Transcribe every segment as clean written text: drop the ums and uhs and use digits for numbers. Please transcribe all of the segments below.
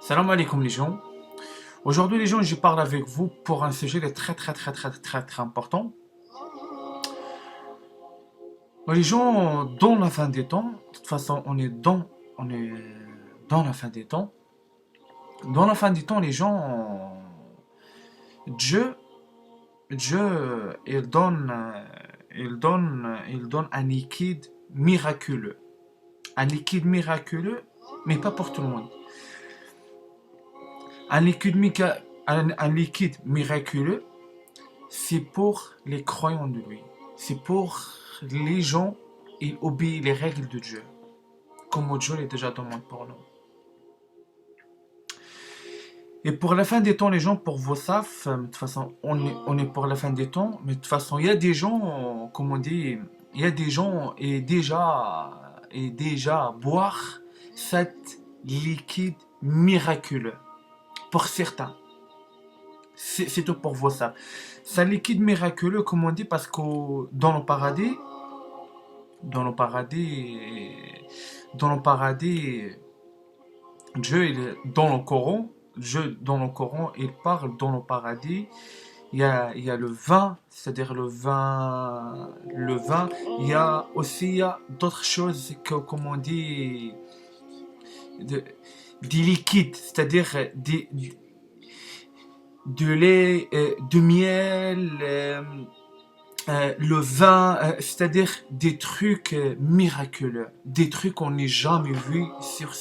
Salam alaikum les gens. Aujourd'hui les gens, je parle avec vous pour un sujet de très important. Les gens, dans la fin des temps, de toute façon on est dans la fin des temps. Dans la fin des temps, les gens, Dieu, Dieu, il donne un liquide miraculeux. Un liquide miraculeux, mais pas pour tout le monde. Un liquide, un liquide miraculeux, c'est pour les croyants de lui. C'est pour les gens qui obéissent les règles de Dieu. Comme Dieu l'a déjà demandé pour nous. Et pour la fin des temps, les gens, pour vous savent, de toute façon, on est pour la fin des temps, mais de toute façon, il y a des gens, comme on dit, il y a des gens et déjà boire cet liquide miraculeux. Pour certains. C'est tout pour vous ça. C'est un liquide miraculeux, comme on dit, parce que dans le paradis, dans le paradis, dans le paradis, Dieu, dans le Coran, Dieu, dans le Coran, il parle dans le paradis. Il y a le vin, c'est-à-dire le vin. Il y a d'autres choses que, comme on dit, de, des liquides, c'est-à-dire de lait, de miel, le vin, c'est-à-dire des trucs miraculeux, des trucs qu'on n'a jamais vus sur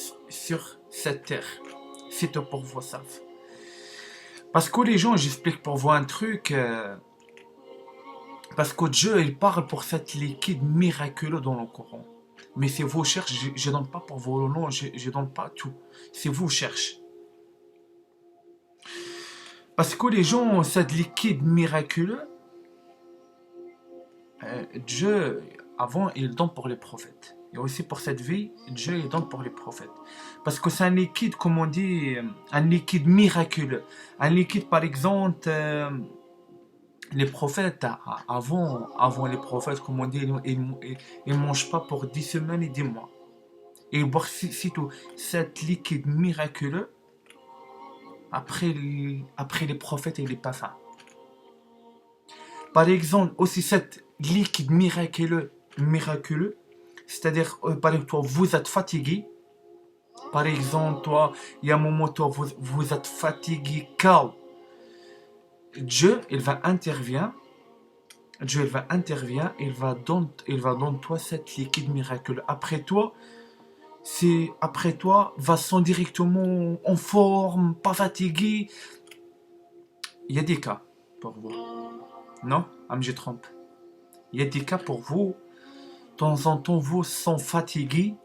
cette terre. C'est tout pour vous ça. Parce que les gens, j'explique pour vous un truc, parce que Dieu, il parle pour cette liquide miraculeux dans le Coran. Mais si vous cherchez, je ne donne pas pour vous le nom, je ne donne pas tout. Si vous cherchez. Parce que les gens, cette liquide miraculeux, Dieu, avant, il donne pour les prophètes. Et aussi pour cette vie, Dieu, il donne pour les prophètes. Parce que c'est un liquide, comme on dit, un liquide miraculeux. Un liquide, par exemple, les prophètes, avant les prophètes, comme on dit, ils ne mangent pas pour 10 semaines et 10 mois. Et ils boivent tout cet liquide miraculeux après les prophètes et les passants. Par exemple, aussi cet liquide miraculeux, c'est-à-dire, par exemple, toi, vous êtes fatigué. Par exemple, toi, il y a un moment, toi, vous êtes fatigué, KO. Dieu, il va intervenir. Dieu, il va donner toi cet liquide miraculeux. Après toi, va sans directement en forme, pas fatigué. Il y a des cas pour vous. Non, je trompe. Il y a des cas pour vous. De temps en temps, vous sentez fatigué,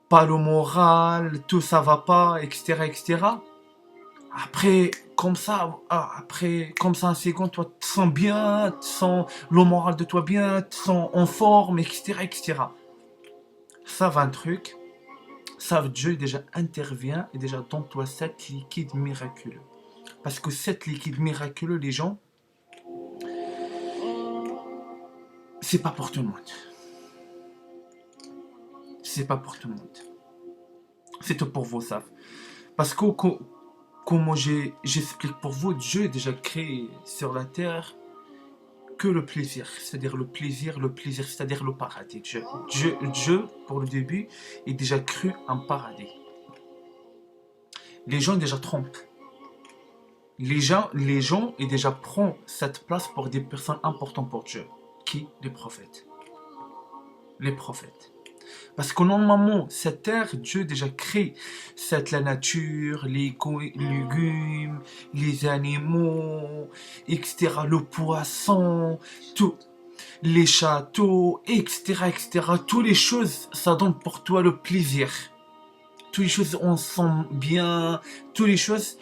pas le moral, tout ça va pas, etc., etc. Après, comme ça, un second, toi, tu te sens bien, tu sens le moral de toi bien, tu te sens en forme, etc., etc. Ça va un truc, ça Dieu déjà intervient et déjà donne toi cet liquide miraculeux. Parce que cet liquide miraculeux, les gens, c'est pas pour tout le monde. C'est pas pour tout le monde. C'est tout pour vous, ça. Parce que, comme j'explique pour vous, Dieu a déjà créé sur la terre que le plaisir. C'est-à-dire le plaisir, c'est-à-dire le paradis. Dieu, pour le début, est déjà cru un paradis. Les gens déjà trompent. Les gens et déjà prennent cette place pour des personnes importantes pour Dieu. Qui? Les prophètes. Les prophètes. Parce que normalement, cette terre, Dieu déjà crée la nature, les légumes, les animaux, etc., le poisson, tout, les châteaux, etc., etc. Toutes les choses, ça donne pour toi le plaisir. Toutes les choses, on sent bien. Toutes les choses,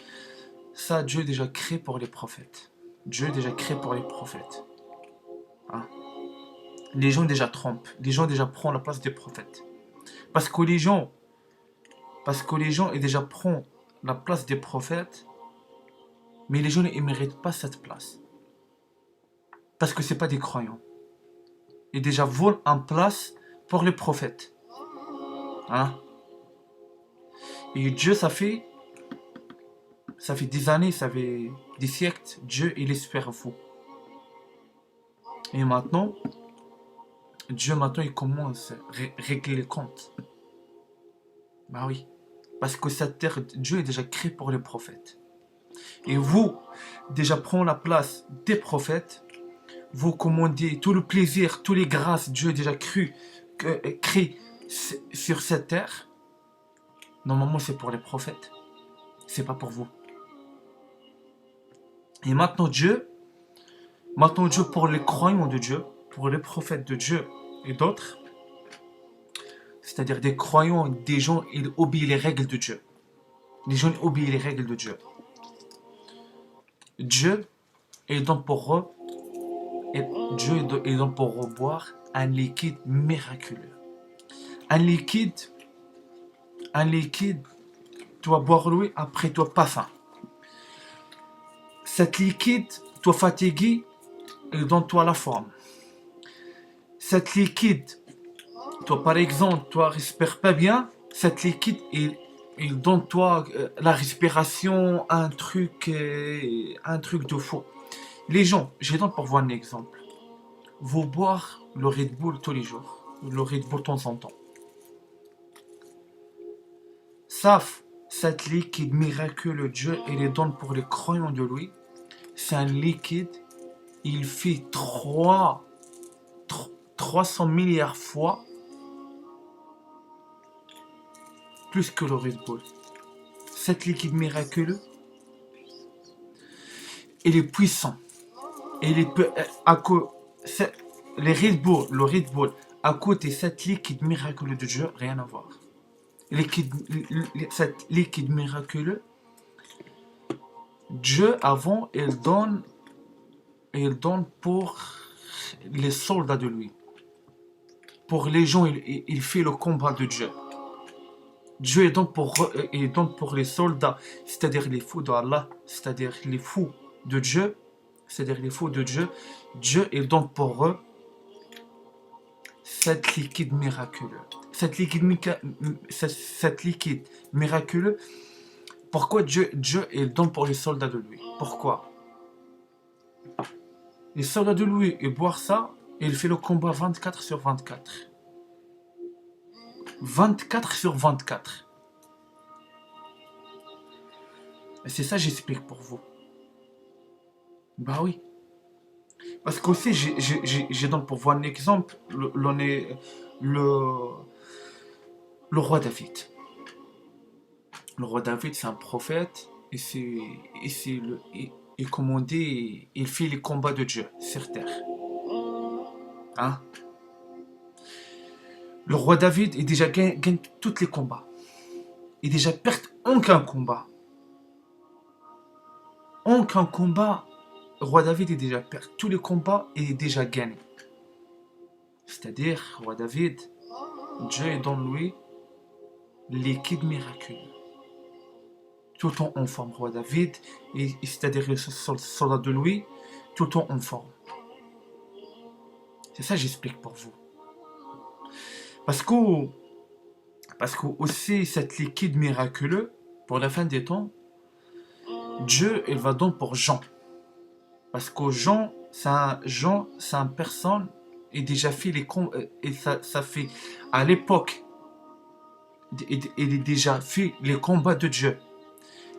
ça, Dieu déjà crée pour les prophètes. Dieu déjà crée pour les prophètes. Hein? Les gens déjà trompent. Les gens déjà prennent la place des prophètes. Parce que les gens et déjà prennent la place des prophètes, mais les gens ne méritent pas cette place. Parce que ce n'est pas des croyants. Ils déjà volent en place pour les prophètes. Hein? Et Dieu, ça fait des années, ça fait des siècles, Dieu, il espère vous. Et maintenant, Dieu, maintenant, il commence à régler les comptes. Bah oui. Parce que cette terre, Dieu est déjà créé pour les prophètes. Et vous, déjà, prenez la place des prophètes. Vous commandez tout le plaisir, toutes les grâces, Dieu a déjà créé sur cette terre. Normalement, c'est pour les prophètes. C'est pas pour vous. Et maintenant Dieu pour les croyants de Dieu, pour les prophètes de Dieu et d'autres, c'est-à-dire des croyants, des gens, ils obéissent les règles de Dieu. Les gens obéissent les règles de Dieu. Dieu est donc pour eux, et Dieu est donc pour eux boire un liquide miraculeux. Un liquide, toi boire lui, après toi pas faim. Cet liquide, toi fatigué, il donne toi la forme. Cet liquide, toi par exemple, toi respires pas bien, cet liquide, il donne toi la respiration, un truc de fou. Les gens, je donne pour vous un exemple. Vous boire le Red Bull tous les jours, le Red Bull de temps en temps. Sauf cet liquide miraculeux, Dieu, il les donne pour les croyants de lui. C'est un liquide, il fait 300 milliards fois plus que le Red Bull. Cet liquide miraculeux, il est puissant. Et il peut, le Red Bull, à côté de cet liquide miraculeux de Dieu, rien à voir. Cet liquide miraculeux, Dieu avant, il donne pour les soldats de lui. Pour les gens, il fait le combat de Dieu. Dieu est donc pour les soldats, c'est-à-dire les fous d'Allah, c'est-à-dire les fous de Dieu, Dieu est donc pour eux cet liquide miraculeux. Cet liquide miraculeux, pourquoi Dieu est donc pour les soldats de lui? Pourquoi? Les soldats de lui, ils boivent ça, et il fait le combat 24 sur 24. 24 sur 24. Et c'est ça que j'explique pour vous. Bah oui. Parce qu'aussi, j'ai donc pour vous un exemple, le roi David. Le roi David, c'est un prophète, et comme on dit, il fait les combats de Dieu sur terre. Hein? Le roi David, il déjà gagne tous les combats. Il déjà perd aucun combat. Aucun combat, le roi David est déjà perdu. Tous les combats, il est déjà gagné. C'est-à-dire, roi David, Dieu est dans lui liquide miraculeux. Tout le temps en forme, roi David, c'est-à-dire les soldats de lui, tout le temps en forme. C'est ça que j'explique pour vous. Parce que aussi, cette liquide miraculeux, pour la fin des temps, Dieu, il va donner pour Jean. Parce que Jean, c'est un personne, et déjà fait les combats, et ça fait, à l'époque, il est déjà fait les combats de Dieu.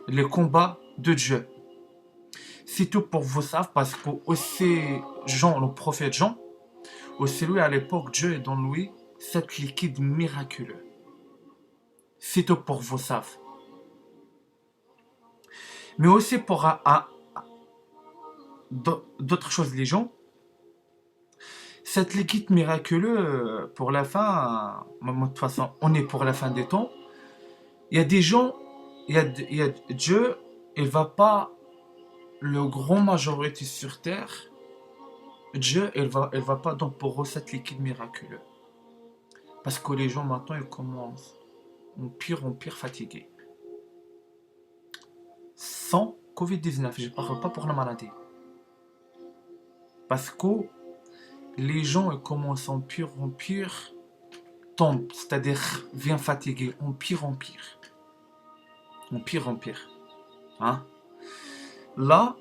Les combats de Dieu. C'est tout pour vous savoir, parce que aussi Jean, le prophète Jean, aussi lui à l'époque, Dieu est dans lui, cet liquide miraculeux. C'est tout pour vous savoir. Mais aussi pour d'autres choses, les gens, cet liquide miraculeux, pour la fin, de toute façon, on est pour la fin des temps, il y a des gens, il y a Dieu, il va pas, le grand majorité sur terre, Dieu, il va pas donc pour eux cet liquide miraculeux. Parce que les gens maintenant, ils commencent en pire fatigués. Sans Covid-19, je ne parle pas pour la maladie. Parce que les gens, ils commencent en pire, tombent, c'est-à-dire viennent fatigués, en pire. En pire en pire. Hein? Là,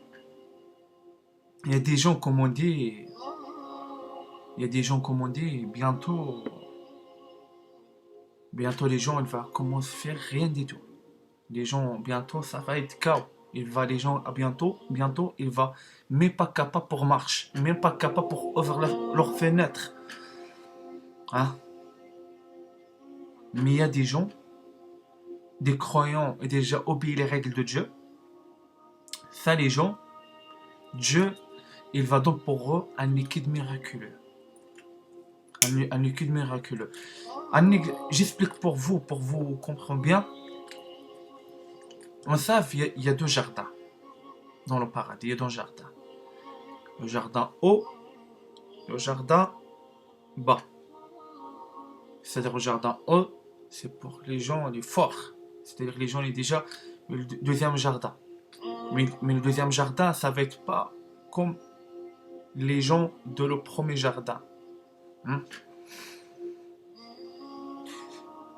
il y a des gens, comme on dit, il y a des gens, comme on dit, bientôt les gens, ils vont commencer à faire rien du tout. Les gens, bientôt, ça va être chaos. Les gens, bientôt, ils vont même pas capable pour marcher, même pas capable pour ouvrir leur fenêtre. Hein? Mais il y a des gens, des croyants, et déjà obéi les règles de Dieu. Ça, les gens, Dieu, il va donc pour eux un liquide miraculeux. Un liquide miraculeux. J'explique pour vous comprendre bien. On sait, il y a deux jardins dans le paradis. Il y a deux jardins. Le jardin haut, le jardin bas. C'est-à-dire le jardin haut, c'est pour les gens les forts. C'est-à-dire les gens les déjà le deuxième jardin. Mais le deuxième jardin, ça va être pas comme les gens de le premier jardin. Hein?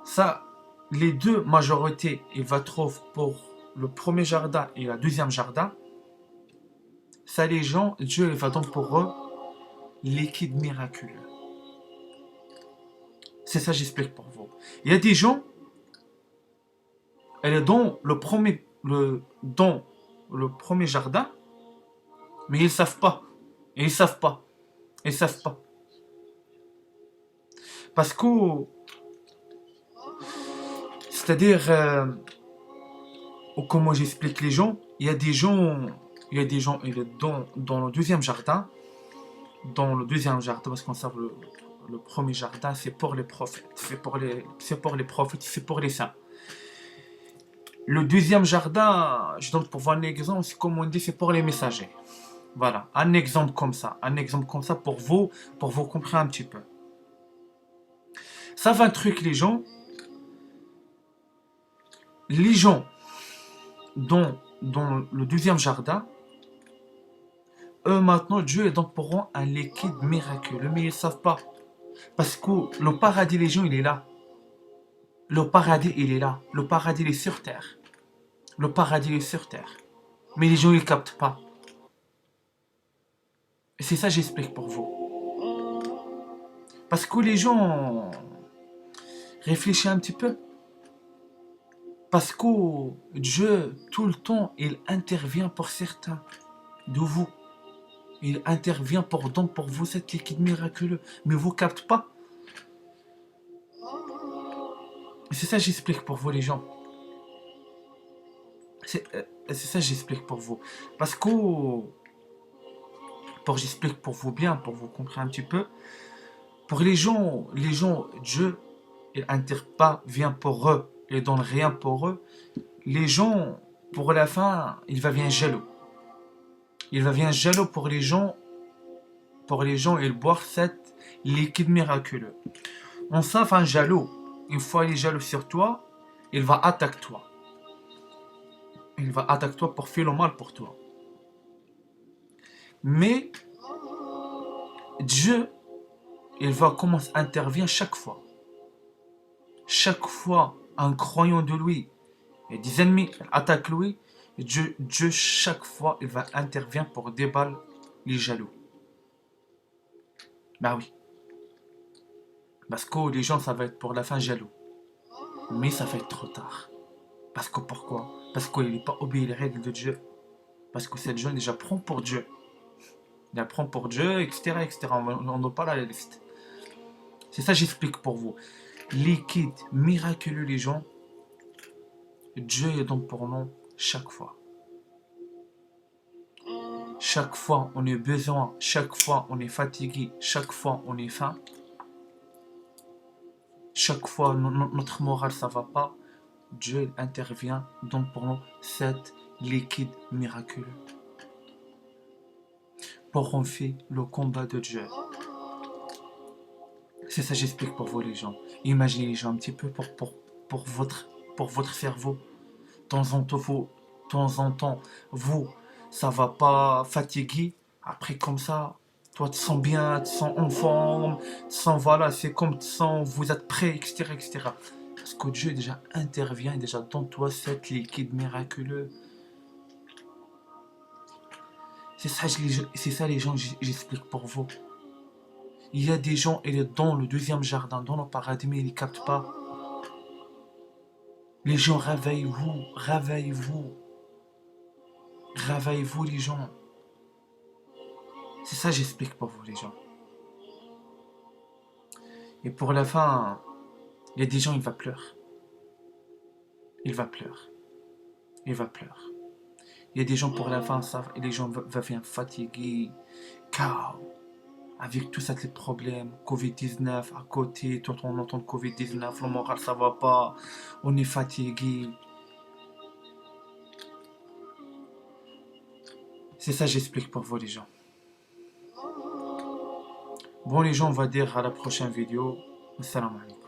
Ça, les deux majorités, il va trouver pour le premier jardin et le deuxième jardin. Ça, les gens, Dieu il va donc pour eux liquide miraculeux. C'est ça, j'explique pour vous. Il y a des gens, elle est dans dans le premier jardin, mais ils savent pas. Et ils savent pas. Ils savent pas. Parce que, c'est-à-dire, comment j'explique les gens, il y a des gens, il est dans le deuxième jardin, parce qu'on sait le premier jardin, c'est pour les prophètes, c'est pour les prophètes, c'est pour les saints. Le deuxième jardin, je donne pour voir un exemple, c'est comme on dit, c'est pour les messagers. Voilà, un exemple comme ça pour vous comprendre un petit peu. Ça va un truc, les gens dans le deuxième jardin, eux maintenant, Dieu est donc pour eux un liquide miraculeux, mais ils ne savent pas. Parce que le paradis, les gens, il est là. Le paradis, il est là. Le paradis, il est sur terre. Le paradis, il est sur terre. Mais les gens, ils ne captent pas. Et c'est ça que j'explique pour vous. Parce que les gens réfléchissent un petit peu. Parce que Dieu, tout le temps, il intervient pour certains de vous. Il intervient pour vous cet liquide miraculeux. Mais vous ne captez pas. C'est ça que j'explique pour vous, les gens. C'est ça que j'explique pour vous. Parce que, j'explique pour vous bien, pour vous comprendre un petit peu, pour les gens, Dieu, il intervient pour eux, il donne rien pour eux. Les gens, pour la fin, il va bien jaloux. Il va bien jaloux pour les gens, ils boivent cet liquide miraculeux. On sait, un jaloux, une fois il est jaloux sur toi, il va attaquer toi. Il va attaquer toi pour faire le mal pour toi. Mais Dieu, il va commencer à intervenir chaque fois. Chaque fois, un croyant de lui et des ennemis attaquent lui, Dieu, chaque fois, il va intervenir pour déballer les jaloux. Bah oui. Parce que les gens, ça va être pour la fin jaloux. Mais ça va être trop tard. Parce que pourquoi? Parce qu'il n'est pas obéi les règles de Dieu. Parce que cette jeune déjà prend pour Dieu. Il apprend pour Dieu, etc. etc. On n'a pas la liste. C'est ça que j'explique pour vous. Liquide, miraculeux les gens. Dieu est donc pour nous chaque fois. Chaque fois on a besoin, chaque fois on est fatigué, chaque fois on est faim. Chaque fois notre morale ça va pas. Dieu intervient donc pour nous cet liquide miraculeux. Pour on fait le combat de Dieu. C'est ça que j'explique pour vous les gens. Imaginez les gens un petit peu pour votre cerveau. De temps en temps, vous, ça va pas fatiguer. Après comme ça, toi tu te sens bien, tu te sens en forme, tu te sens voilà, c'est comme tu te sens, vous êtes prêt, etc. etc. Parce que Dieu déjà intervient et déjà dans toi cet liquide miraculeux. C'est ça les gens, j'explique pour vous. Il y a des gens, ils sont dans le deuxième jardin, dans le paradis, mais ils ne captent pas. Les gens, réveillez-vous, réveillez-vous. Réveillez-vous les gens. C'est ça j'explique pour vous les gens. Et pour la fin, il y a des gens, ils vont pleurer. Il va pleurer. Il va pleurer. Il y a des gens pour la fin, ça, et les gens vont venir fatigués, KO, avec tous ces problèmes, Covid-19 à côté, tout on entend Covid-19, le moral ça va pas, on est fatigué. C'est ça j'explique pour vous les gens. Bon les gens, on va dire à la prochaine vidéo. Assalamu alaikum.